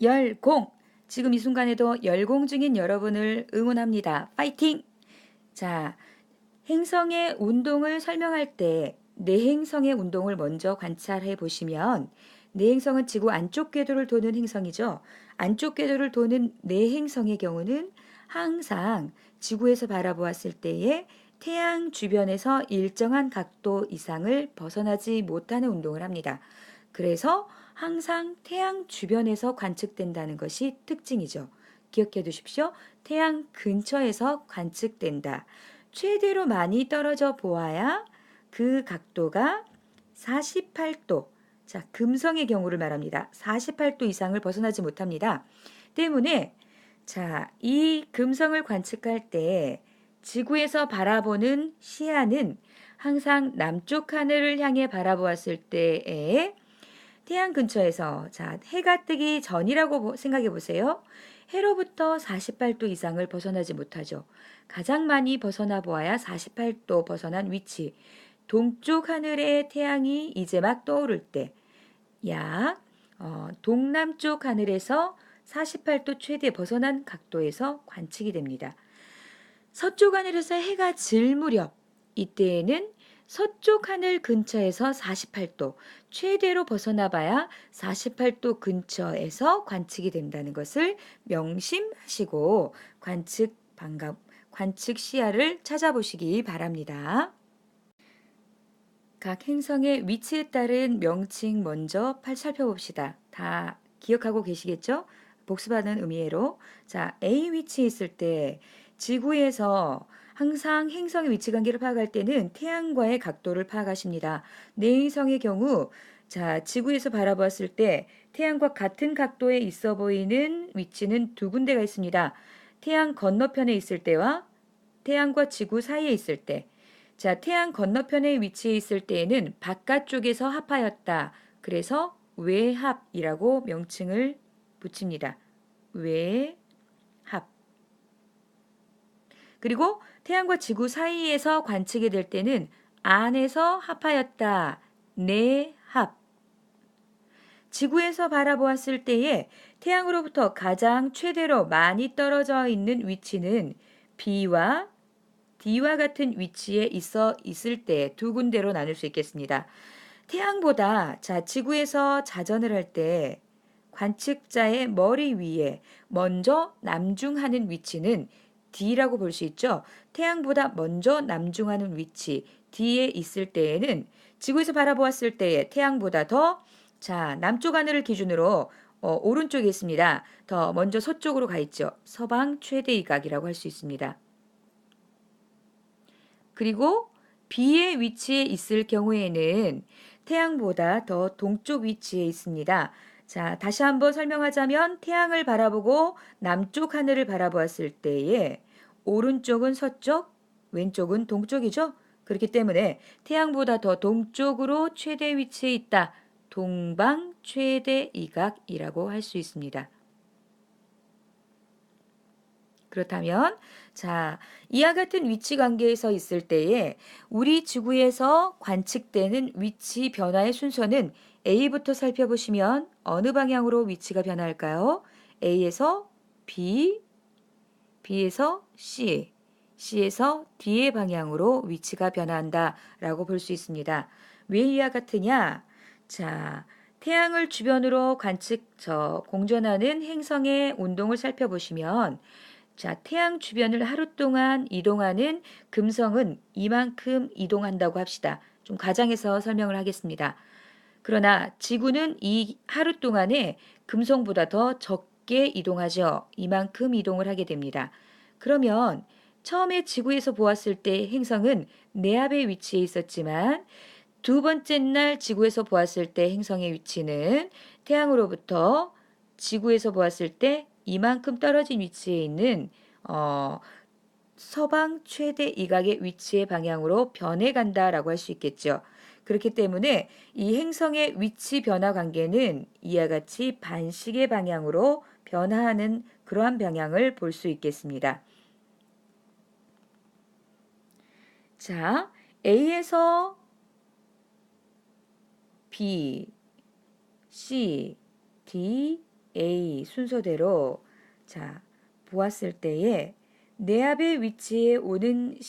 열공! 지금 이 순간에도 열공 중인 여러분을 응원합니다. 파이팅! 자, 행성의 운동을 설명할 때 내행성의 운동을 먼저 관찰해 보시면 내행성은 지구 안쪽 궤도를 도는 행성이죠. 안쪽 궤도를 도는 내행성의 경우는 항상 지구에서 바라보았을 때에 태양 주변에서 일정한 각도 이상을 벗어나지 못하는 운동을 합니다. 그래서 항상 태양 주변에서 관측된다는 것이 특징이죠. 기억해 두십시오. 태양 근처에서 관측된다. 최대로 많이 떨어져 보아야 그 각도가 48도. 자, 금성의 경우를 말합니다. 48도 이상을 벗어나지 못합니다. 때문에 자, 이 금성을 관측할 때 지구에서 바라보는 시야는 항상 남쪽 하늘을 향해 바라보았을 때에 태양 근처에서 자, 해가 뜨기 전이라고 생각해 보세요. 해로부터 48도 이상을 벗어나지 못하죠. 가장 많이 벗어나 보아야 48도 벗어난 위치. 동쪽 하늘에 태양이 이제 막 떠오를 때, 약 동남쪽 하늘에서 48도 최대 벗어난 각도에서 관측이 됩니다. 서쪽 하늘에서 해가 질 무렵, 이때에는 서쪽 하늘 근처에서 48도, 최대로 벗어나 봐야 48도 근처에서 관측이 된다는 것을 명심하시고 관측 시야를 찾아보시기 바랍니다. 각 행성의 위치에 따른 명칭 먼저 살펴봅시다. 다 기억하고 계시겠죠? 복습하는 의미로. 자, A 위치에 있을 때 지구에서 항상 행성의 위치 관계를 파악할 때는 태양과의 각도를 파악하십니다. 내행성의 경우 자, 지구에서 바라보았을 때 태양과 같은 각도에 있어 보이는 위치는 두 군데가 있습니다. 태양 건너편에 있을 때와 태양과 지구 사이에 있을 때. 자, 태양 건너편에 위치해 있을 때에는 바깥쪽에서 합하였다. 그래서 외합이라고 명칭을 붙입니다. 외합. 그리고 태양과 지구 사이에서 관측이 될 때는 안에서 합하였다. 내합. 지구에서 바라보았을 때에 태양으로부터 가장 최대로 많이 떨어져 있는 위치는 B와 D와 같은 위치에 있을 때 두 군데로 나눌 수 있겠습니다. 태양보다 자, 지구에서 자전을 할 때 관측자의 머리 위에 먼저 남중하는 위치는 D라고 볼 수 있죠. 태양보다 먼저 남중하는 위치 D에 있을 때에는 지구에서 바라보았을 때에 태양보다 더 자, 남쪽 하늘을 기준으로 오른쪽에 있습니다. 더 먼저 서쪽으로 가 있죠. 서방 최대 이각이라고 할 수 있습니다. 그리고 B의 위치에 있을 경우에는 태양보다 더 동쪽 위치에 있습니다. 자, 다시 한번 설명하자면 태양을 바라보고 남쪽 하늘을 바라보았을 때에 오른쪽은 서쪽, 왼쪽은 동쪽이죠. 그렇기 때문에 태양보다 더 동쪽으로 최대 위치에 있다. 동방 최대 이각이라고 할 수 있습니다. 그렇다면 자, 이와 같은 위치 관계에서 있을 때에 우리 지구에서 관측되는 위치 변화의 순서는 A부터 살펴보시면 어느 방향으로 위치가 변할까요? A에서 B, B에서 C, C에서 D의 방향으로 위치가 변한다라고 볼 수 있습니다. 왜 이와 같으냐? 자, 태양을 주변으로 공전하는 행성의 운동을 살펴보시면 자, 태양 주변을 하루 동안 이동하는 금성은 이만큼 이동한다고 합시다. 좀 가정해서 설명을 하겠습니다. 그러나 지구는 이 하루 동안에 금성보다 더 적게 이동하죠. 이만큼 이동을 하게 됩니다. 그러면 처음에 지구에서 보았을 때 행성은 내압에 위치해 있었지만 두 번째 날 지구에서 보았을 때 행성의 위치는 태양으로부터 지구에서 보았을 때 이만큼 떨어진 위치에 있는 서방 최대 이각의 위치의 방향으로 변해간다라고 할 수 있겠죠. 그렇기 때문에 이 행성의 위치 변화 관계는 이와 같이 반시계 방향으로 변화하는 그러한 방향을 볼 수 있겠습니다. 자, A에서 B, C, D, A 순서대로 자 보았을 때에 내압의 위치에 오는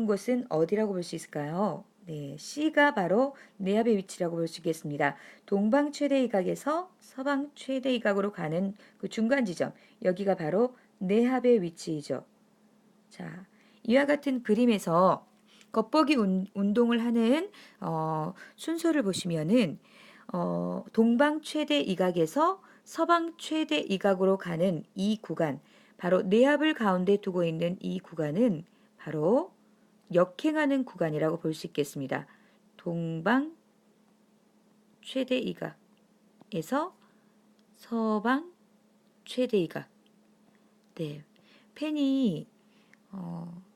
곳은 어디라고 볼 수 있을까요? 네, C가 바로 내압의 위치라고 볼 수 있겠습니다. 동방 최대 이각에서 서방 최대 이각으로 가는 그 중간 지점, 여기가 바로 내압의 위치이죠. 자, 이와 같은 그림에서 겉보기 운동을 하는 순서를 보시면은 동방 최대 이각에서 서방 최대 이각으로 가는 이 구간, 바로 내압을 가운데 두고 있는 이 구간은 바로 역행하는 구간이라고 볼 수 있겠습니다. 동방 최대 이각에서 서방 최대 이각. 네, 펜이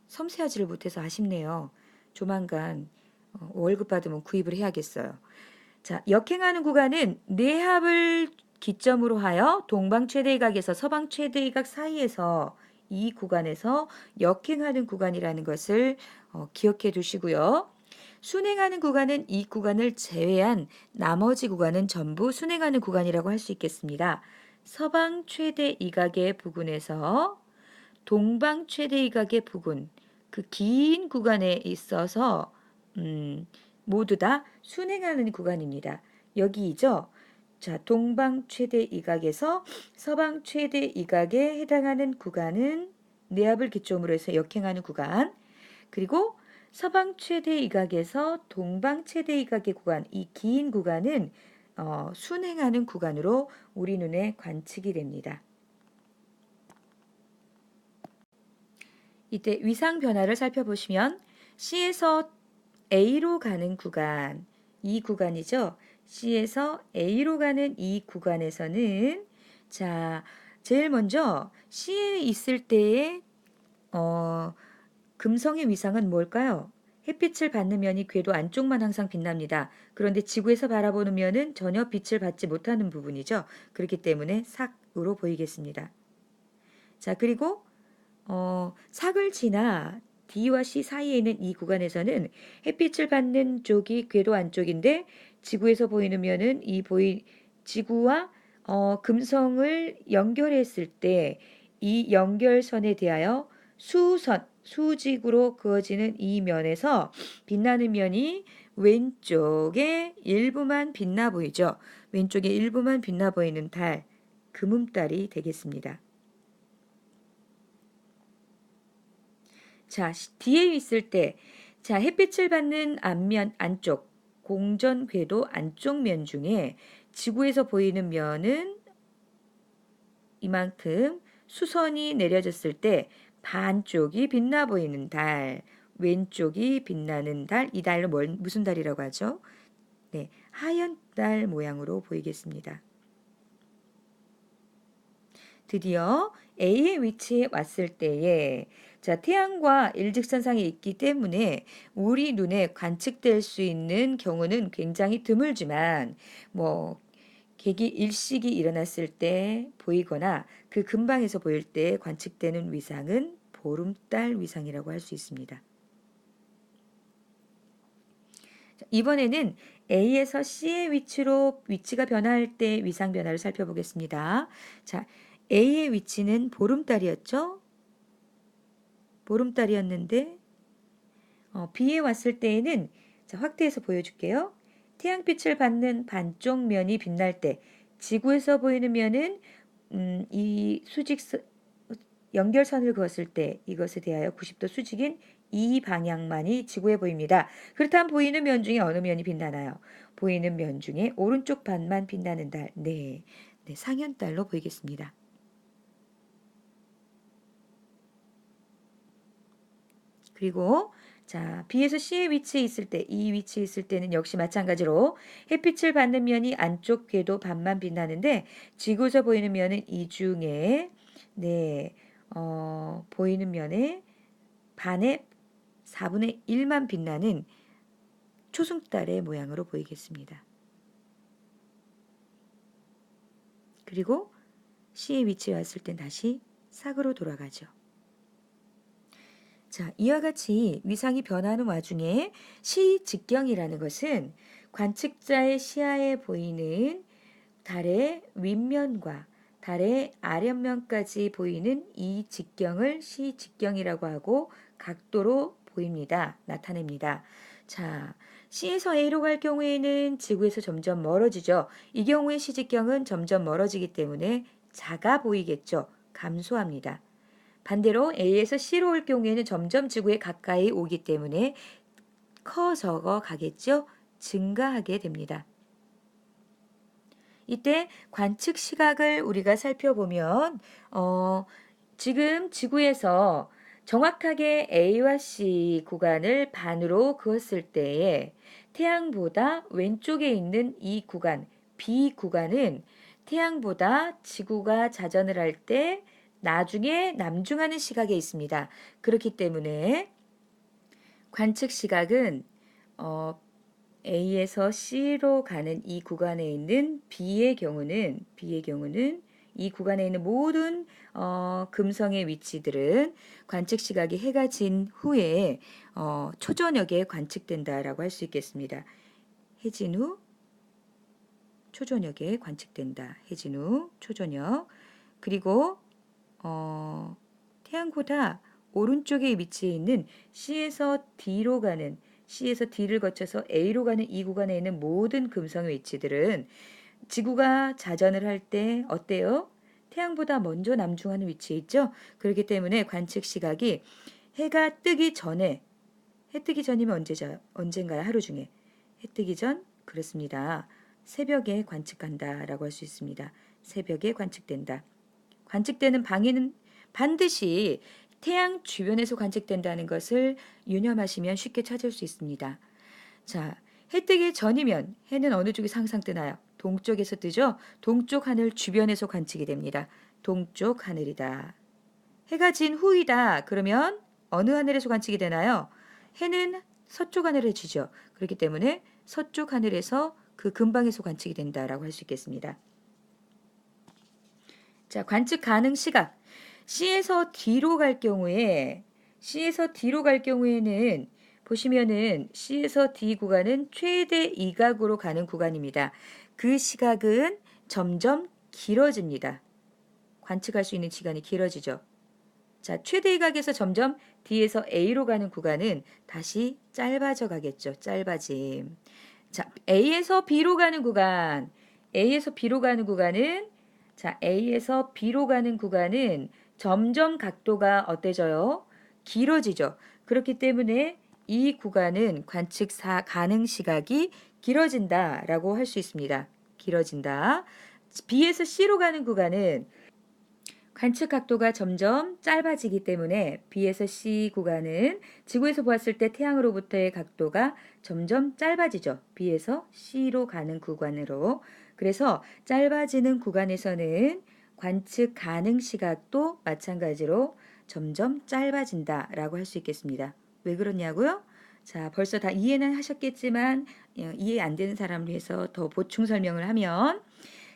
섬세하지를 못해서 아쉽네요. 조만간 월급 받으면 구입을 해야겠어요. 자, 역행하는 구간은 내합을 기점으로 하여 동방 최대이각에서 서방 최대이각 사이에서 이 구간에서 역행하는 구간이라는 것을 기억해 두시고요. 순행하는 구간은 이 구간을 제외한 나머지 구간은 전부 순행하는 구간이라고 할 수 있겠습니다. 서방 최대이각의 부근에서 동방 최대이각의 부근, 그 긴 구간에 있어서 모두 다 순행하는 구간입니다. 여기이죠. 자, 동방 최대 이각에서 서방 최대 이각에 해당하는 구간은 내압을 기점으로 해서 역행하는 구간, 그리고 서방 최대 이각에서 동방 최대 이각의 구간, 이 긴 구간은 순행하는 구간으로 우리 눈에 관측이 됩니다. 이때 위상 변화를 살펴보시면 C에서 A로 가는 구간, 이 구간이죠. C에서 A로 가는 이 구간에서는 자, 제일 먼저 C에 있을 때의 금성의 위상은 뭘까요? 햇빛을 받는 면이 궤도 안쪽만 항상 빛납니다. 그런데 지구에서 바라보는 면은 전혀 빛을 받지 못하는 부분이죠. 그렇기 때문에 삭으로 보이겠습니다. 자, 그리고 삭을 지나 D와 C 사이에 있는 이 구간에서는 햇빛을 받는 쪽이 궤도 안쪽인데 지구에서 보이는 면은 지구와 금성을 연결했을 때 이 연결선에 대하여 수직으로 그어지는 이 면에서 빛나는 면이 왼쪽에 일부만 빛나 보이죠. 왼쪽에 일부만 빛나 보이는 달, 금음달이 되겠습니다. 자, 뒤에 있을 때, 자, 햇빛을 받는 안쪽, 공전 궤도 안쪽 면 중에 지구에서 보이는 면은 이만큼 수선이 내려졌을 때 반쪽이 빛나 보이는 달, 왼쪽이 빛나는 달, 이 달은 무슨 달이라고 하죠? 네, 하얀 달 모양으로 보이겠습니다. 드디어 A의 위치에 왔을 때에 자, 태양과 일직선상에 있기 때문에 우리 눈에 관측될 수 있는 경우는 굉장히 드물지만 개기 일식이 일어났을 때 보이거나 그 근방에서 보일 때 관측되는 위상은 보름달 위상이라고 할 수 있습니다. 자, 이번에는 A에서 C의 위치가 변화할 때 위상 변화를 살펴보겠습니다. 자, A의 위치는 보름달이었죠? 보름달이었는데 B에 왔을 때에는 자, 확대해서 보여줄게요. 태양빛을 받는 반쪽 면이 빛날 때 지구에서 보이는 면은 이 연결선을 그었을 때 이것에 대하여 90도 수직인 이 방향만이 지구에 보입니다. 그렇다면 보이는 면 중에 어느 면이 빛나나요? 보이는 면 중에 오른쪽 반만 빛나는 달. 네, 상현달로 보이겠습니다. 그리고 자, B에서 C의 위치에 있을 때, 이 위치에 있을 때는 역시 마찬가지로 햇빛을 받는 면이 안쪽 궤도 반만 빛나는데 지구에서 보이는 면은 이 중에 보이는 면의 반의 4분의 1만 빛나는 초승달의 모양으로 보이겠습니다. 그리고 C의 위치에 왔을 땐 다시 삭으로 돌아가죠. 자, 이와 같이 위상이 변하는 와중에 시직경이라는 것은 관측자의 시야에 보이는 달의 윗면과 달의 아랫면까지 보이는 이 직경을 시직경이라고 하고 각도로 보입니다. 나타냅니다. 자, C에서 A로 갈 경우에는 지구에서 점점 멀어지죠. 이 경우에 시직경은 점점 멀어지기 때문에 작아 보이겠죠. 감소합니다. 반대로 A에서 C로 올 경우에는 점점 지구에 가까이 오기 때문에 커져가 가겠죠. 증가하게 됩니다. 이때 관측 시각을 우리가 살펴보면 지금 지구에서 정확하게 A와 C 구간을 반으로 그었을 때에 태양보다 왼쪽에 있는 이 구간, B 구간은 태양보다 지구가 자전을 할 때 나중에 남중하는 시각에 있습니다. 그렇기 때문에 관측 시각은 A에서 C로 가는 이 구간에 있는 B의 경우는 이 구간에 있는 모든 금성의 위치들은 관측 시각이 해가 진 후에 초저녁에 관측된다라고 할 수 있겠습니다. 해진 후 초저녁에 관측된다. 해진 후 초저녁. 그리고 태양보다 오른쪽에 위치해 있는 C에서 D를 거쳐서 A로 가는 이 구간에 있는 모든 금성의 위치들은 지구가 자전을 할 때 어때요? 태양보다 먼저 남중하는 위치에 있죠? 그렇기 때문에 관측 시각이 해가 뜨기 전에, 해 뜨기 전이면 언젠가요? 하루 중에. 해 뜨기 전? 그렇습니다. 새벽에 관측한다라고 할 수 있습니다. 새벽에 관측된다. 관측되는 방해는 반드시 태양 주변에서 관측된다는 것을 유념하시면 쉽게 찾을 수 있습니다. 자, 해 뜨기 전이면 해는 어느 쪽이 항상 뜨나요? 동쪽에서 뜨죠? 동쪽 하늘 주변에서 관측이 됩니다. 동쪽 하늘이다. 해가 진 후이다. 그러면 어느 하늘에서 관측이 되나요? 해는 서쪽 하늘에 지죠. 그렇기 때문에 서쪽 하늘에서 그 근방에서 관측이 된다라고 할 수 있겠습니다. 자, 관측 가능 시각. C에서 D로 갈 경우에는 보시면은 C에서 D 구간은 최대 이각으로 가는 구간입니다. 그 시각은 점점 길어집니다. 관측할 수 있는 시간이 길어지죠. 자, 최대 이각에서 점점 D에서 A로 가는 구간은 다시 짧아져 가겠죠. 짧아짐. 자, A에서 B로 가는 구간은 점점 각도가 어때져요? 길어지죠. 그렇기 때문에 이 구간은 관측 가능 시각이 길어진다라고 할 수 있습니다. 길어진다. B에서 C로 가는 구간은 관측 각도가 점점 짧아지기 때문에 B에서 C 구간은 지구에서 보았을 때 태양으로부터의 각도가 점점 짧아지죠. B에서 C로 가는 구간으로. 그래서 짧아지는 구간에서는 관측 가능 시각도 마찬가지로 점점 짧아진다라고 할 수 있겠습니다. 왜 그러냐고요? 자, 벌써 다 이해는 하셨겠지만 이해 안 되는 사람을 위해서 더 보충 설명을 하면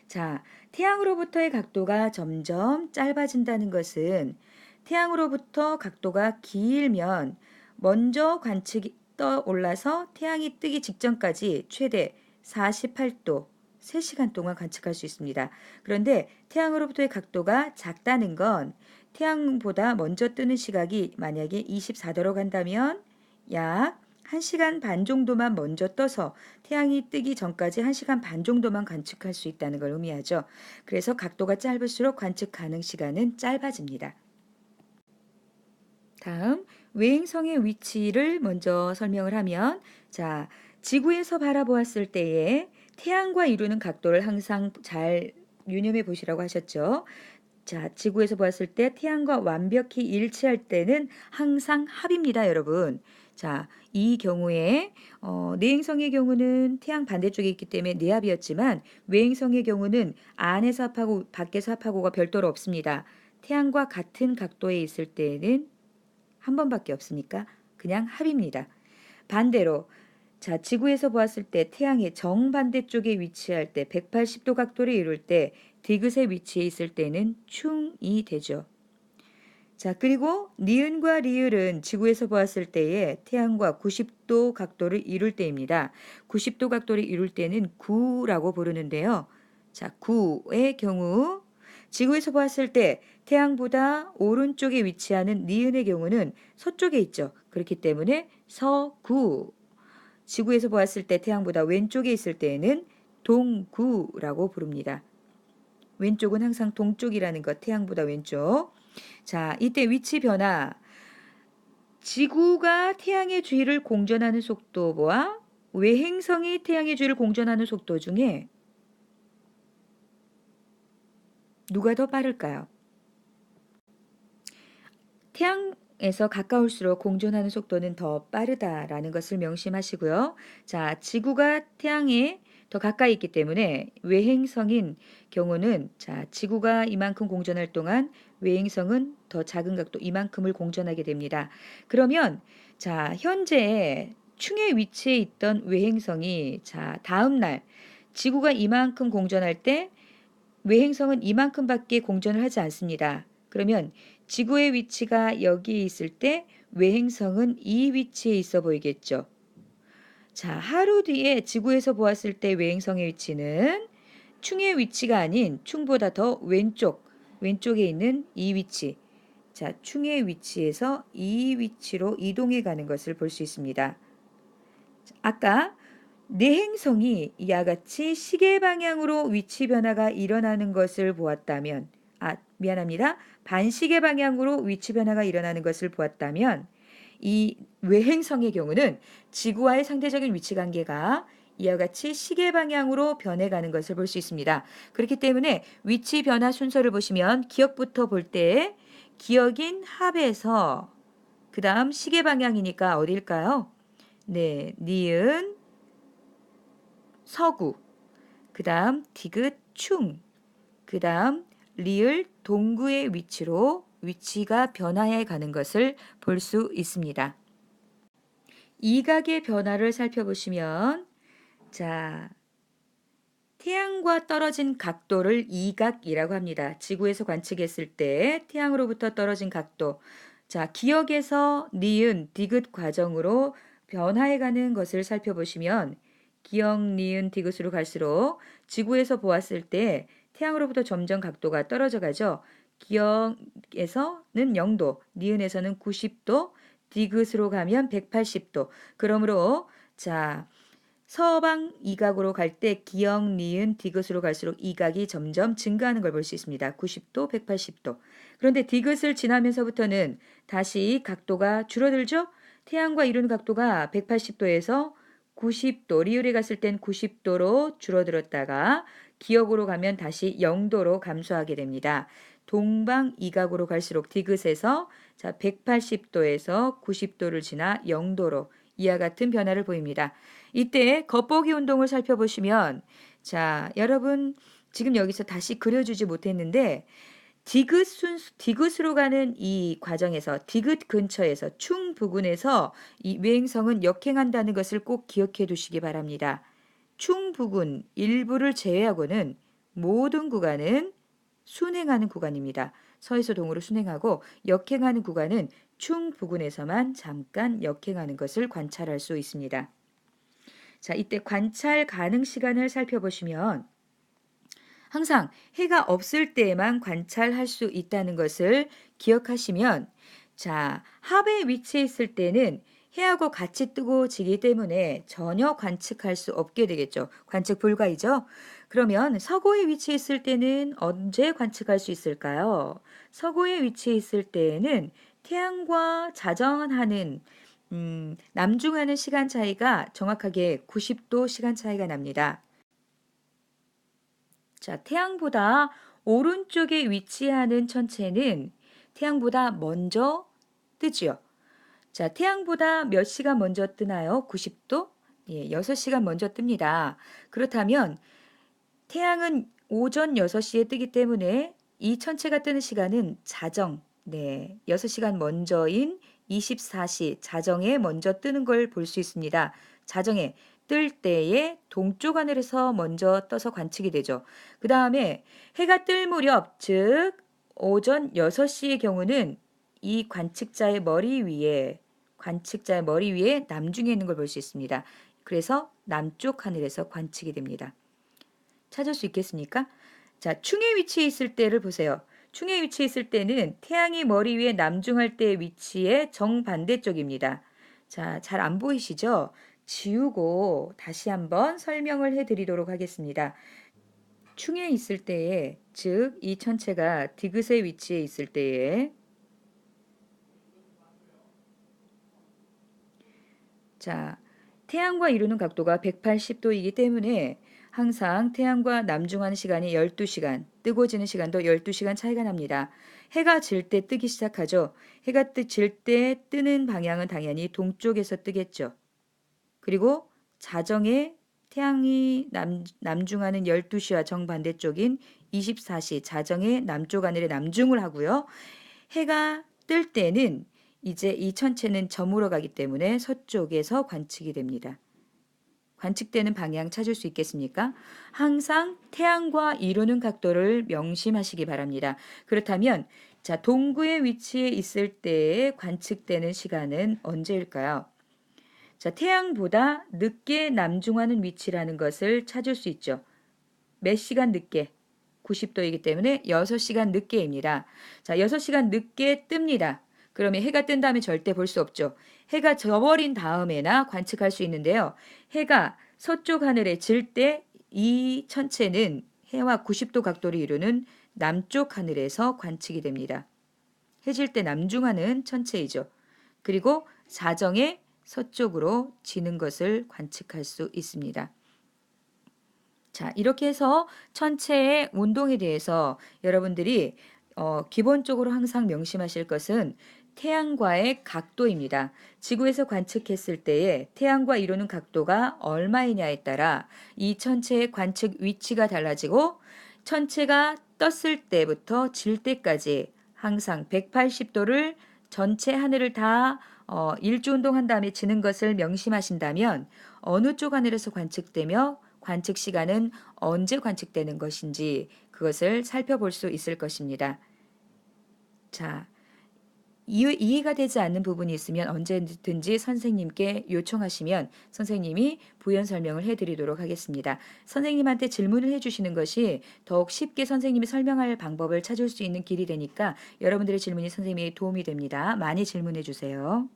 자, 태양으로부터의 각도가 점점 짧아진다는 것은 태양으로부터 각도가 길면 먼저 관측이 떠올라서 태양이 뜨기 직전까지 최대 48도 3시간 동안 관측할 수 있습니다. 그런데 태양으로부터의 각도가 작다는 건 태양보다 먼저 뜨는 시각이 만약에 24도로 간다면 약 1시간 반 정도만 먼저 떠서 태양이 뜨기 전까지 1시간 반 정도만 관측할 수 있다는 걸 의미하죠. 그래서 각도가 짧을수록 관측 가능 시간은 짧아집니다. 다음 외행성의 위치를 먼저 설명을 하면 자, 지구에서 바라보았을 때에 태양과 이루는 각도를 항상 잘 유념해 보시라고 하셨죠. 자, 지구에서 보았을 때 태양과 완벽히 일치할 때는 항상 합입니다, 여러분. 자, 이 경우에 내행성의 경우는 태양 반대쪽에 있기 때문에 내합이었지만 외행성의 경우는 안에서 합하고 밖에서 합하고가 별도로 없습니다. 태양과 같은 각도에 있을 때에는 한 번밖에 없으니까 그냥 합입니다. 반대로 자, 지구에서 보았을 때 태양의 정반대쪽에 위치할 때 180도 각도를 이룰 때 디귿의 위치에 있을 때는 충이 되죠. 자, 그리고 니은과 리을은 지구에서 보았을 때에 태양과 90도 각도를 이룰 때입니다. 90도 각도를 이룰 때는 구라고 부르는데요. 자, 구의 경우 지구에서 보았을 때 태양보다 오른쪽에 위치하는 니은의 경우는 서쪽에 있죠. 그렇기 때문에 서구. 지구에서 보았을 때 태양보다 왼쪽에 있을 때에는 동구라고 부릅니다. 왼쪽은 항상 동쪽이라는 것, 태양보다 왼쪽. 자, 이때 위치 변화. 지구가 태양의 주위를 공전하는 속도와 외행성이 태양의 주위를 공전하는 속도 중에 누가 더 빠를까요? 태양에서 가까울수록 공전하는 속도는 더 빠르다라는 것을 명심하시고요. 자, 지구가 태양에 더 가까이 있기 때문에 외행성인 경우는 자, 지구가 이만큼 공전할 동안 외행성은 더 작은 각도 이만큼을 공전하게 됩니다. 그러면 자, 현재 충의 위치에 있던 외행성이 자, 다음 날 지구가 이만큼 공전할 때 외행성은 이만큼밖에 공전을 하지 않습니다. 그러면 지구의 위치가 여기 있을 때 외행성은 이 위치에 있어 보이겠죠. 자, 하루 뒤에 지구에서 보았을 때 외행성의 위치는 충의 위치가 아닌 충보다 더 왼쪽에 있는 이 위치. 자, 충의 위치에서 이 위치로 이동해 가는 것을 볼 수 있습니다. 아까 네 행성이 이와 같이 시계 방향으로 위치 변화가 일어나는 것을 보았다면, 미안합니다. 반시계 방향으로 위치 변화가 일어나는 것을 보았다면, 이 외행성의 경우는 지구와의 상대적인 위치 관계가 이와 같이 시계 방향으로 변해가는 것을 볼 수 있습니다. 그렇기 때문에 위치 변화 순서를 보시면 기억부터 볼 때 기억인 합에서 그 다음 시계 방향이니까 어딜까요? 네, 니은 서구, 그 다음 디귿 충, 그 다음 리을 동구의 위치로 위치가 변화해 가는 것을 볼 수 있습니다. 이각의 변화를 살펴보시면 자, 태양과 떨어진 각도를 이각이라고 합니다. 지구에서 관측했을 때 태양으로부터 떨어진 각도. 자, 기역에서 니은, 디귿 과정으로 변화해 가는 것을 살펴보시면 기역, 니은, 디귿으로 갈수록 지구에서 보았을 때 태양으로부터 점점 각도가 떨어져 가죠. 기역에서는 0도, 니은에서는 90도, 디귿으로 가면 180도. 그러므로 자, 서방 이각으로 갈 때 기역, 니은, 디귿으로 갈수록 이각이 점점 증가하는 걸 볼 수 있습니다. 90도, 180도. 그런데 디귿을 지나면서부터는 다시 각도가 줄어들죠? 태양과 이룬 각도가 180도에서 90도, 리을에 갔을 땐 90도로 줄어들었다가 기역으로 가면 다시 0도로 감소하게 됩니다. 동방 이각으로 갈수록 디귿에서 자 180도에서 90도를 지나 0도로 이와 같은 변화를 보입니다. 이때 겉보기 운동을 살펴보시면 자, 여러분 지금 여기서 다시 그려주지 못했는데 디귿으로 가는 이 과정에서 디귿 근처에서 충 부근에서 이 외행성은 역행한다는 것을 꼭 기억해 두시기 바랍니다. 충 부근 일부를 제외하고는 모든 구간은 순행하는 구간입니다. 서에서 동으로 순행하고 역행하는 구간은 충 부근에서만 잠깐 역행하는 것을 관찰할 수 있습니다. 자, 이때 관찰 가능 시간을 살펴보시면 항상 해가 없을 때에만 관찰할 수 있다는 것을 기억하시면 자, 합의 위치에 있을 때는 해하고 같이 뜨고 지기 때문에 전혀 관측할 수 없게 되겠죠. 관측 불가이죠. 그러면 서고의 위치에 있을 때는 언제 관측할 수 있을까요? 서고의 위치에 있을 때에는 태양과 자전하는 남중하는 시간 차이가 정확하게 90도 시간 차이가 납니다. 자, 태양보다 오른쪽에 위치하는 천체는 태양보다 먼저 뜨지요. 자, 태양보다 몇 시간 먼저 뜨나요? 90도? 예, 6시간 먼저 뜹니다. 그렇다면 태양은 오전 6시에 뜨기 때문에 이 천체가 뜨는 시간은 자정, 네, 6시간 먼저인 24시 자정에 먼저 뜨는 걸 볼 수 있습니다. 자정에 뜰 때에 동쪽 하늘에서 먼저 떠서 관측이 되죠. 그 다음에 해가 뜰 무렵, 즉 오전 6시의 경우는 이 관측자의 머리 위에 남중에 있는 걸 볼 수 있습니다. 그래서 남쪽 하늘에서 관측이 됩니다. 찾을 수 있겠습니까? 자, 충의 위치에 있을 때를 보세요. 충의 위치에 있을 때는 태양이 머리 위에 남중할 때의 위치의 정반대쪽입니다. 자, 잘 안 보이시죠? 지우고 다시 한번 설명을 해드리도록 하겠습니다. 충에 있을 때에, 즉 이 천체가 디귿의 위치에 있을 때에, 자, 태양과 이루는 각도가 180도이기 때문에 항상 태양과 남중하는 시간이 12시간, 뜨고 지는 시간도 12시간 차이가 납니다. 해가 질 때 뜨기 시작하죠. 해가 질 때 뜨는 방향은 당연히 동쪽에서 뜨겠죠. 그리고 자정에 태양이 남중하는 12시와 정반대쪽인 24시 자정에 남쪽 하늘에 남중을 하고요. 해가 뜰 때는 이제 이 천체는 저물어 가기 때문에 서쪽에서 관측이 됩니다. 관측되는 방향 찾을 수 있겠습니까? 항상 태양과 이루는 각도를 명심하시기 바랍니다. 그렇다면 자, 동구의 위치에 있을 때에 관측되는 시간은 언제일까요? 자, 태양보다 늦게 남중하는 위치라는 것을 찾을 수 있죠. 몇 시간 늦게? 90도이기 때문에 6시간 늦게입니다. 자, 6시간 늦게 뜹니다. 그러면 해가 뜬 다음에 절대 볼 수 없죠. 해가 져버린 다음에나 관측할 수 있는데요. 해가 서쪽 하늘에 질 때 이 천체는 해와 90도 각도를 이루는 남쪽 하늘에서 관측이 됩니다. 해질 때 남중하는 천체이죠. 그리고 자정에 서쪽으로 지는 것을 관측할 수 있습니다. 자, 이렇게 해서 천체의 운동에 대해서 여러분들이 기본적으로 항상 명심하실 것은 태양과의 각도입니다. 지구에서 관측했을 때에 태양과 이루는 각도가 얼마이냐에 따라 이 천체의 관측 위치가 달라지고 천체가 떴을 때부터 질 때까지 항상 180도를 전체 하늘을 다 일주운동한 다음에 지는 것을 명심하신다면 어느 쪽 하늘에서 관측되며 관측 시간은 언제 관측되는 것인지 그것을 살펴볼 수 있을 것입니다. 자, 이해가 되지 않는 부분이 있으면 언제든지 선생님께 요청하시면 선생님이 부연 설명을 해드리도록 하겠습니다. 선생님한테 질문을 해주시는 것이 더욱 쉽게 선생님이 설명할 방법을 찾을 수 있는 길이 되니까 여러분들의 질문이 선생님에게 도움이 됩니다. 많이 질문해 주세요.